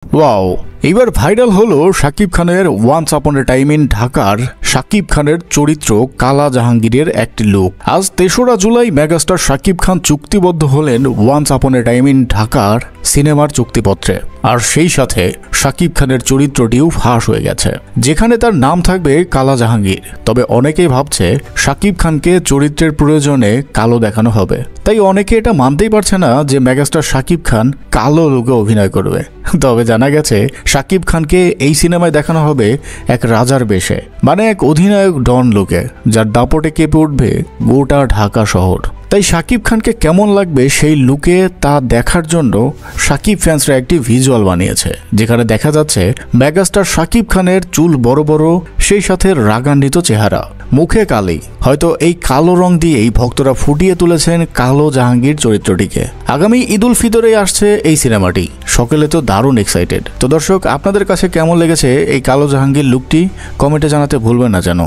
Wow, এবার viral হলো শাকিব খানের once upon A time in ঢাকার শাকিব খানের চরিত্র কালা জাহাঙ্গীরের একটি লুক। আজ ৩রা জুলাই মেগাস্টার শাকিব খান চুক্তিবদ্ধ হলেন once upon A time in ঢাকার সিনেমার চুক্তিপত্রে। আর সেই সাথে শাকিব খানের চরিত্রটিও ফাঁস হয়ে গেছে, যেখানে তার নাম থাকবে কালা জাহাঙ্গীর। তবে অনেকেই ভাবছে শাকিব খানকে চরিত্রের প্রয়োজনে কালো দেখানো হবে, তাই অনেকে এটা মানতেই পারছে না যে মেগাস্টার শাকিব খান কালো লুকে অভিনয় করবে। তবে জানা গেছে শাকিব খানকে এই সিনেমায় দেখানো হবে এক রাজার বেশে, মানে এক অধিনায়ক ডন লুকে, যার দাপটে কেঁপে উঠবে গোটা ঢাকা শহর। তাই শাকিব খানকে কেমন লাগবে সেই লুকে তা দেখার জন্য শাকিব ফ্যান্সরা একটি ভিজুয়াল বানিয়েছে, যেখানে দেখা যাচ্ছে মেগাস্টার শাকিব খানের চুল বড় বড়, সেই সাথে রাগান্বিত চেহারা, মুখে কালি। হয়তো এই কালো রং দিয়েই ভক্তরা ফুটিয়ে তুলেছেন কালো জাহাঙ্গীর চরিত্রটিকে। আগামী ঈদ উল ফিতরে আসছে এই সিনেমাটি, সকলে তো দারুণ এক্সাইটেড। তো দর্শক, আপনাদের কাছে কেমন লেগেছে এই কালো জাহাঙ্গীর লুকটি কমেন্টে জানাতে ভুলবেন না যেন।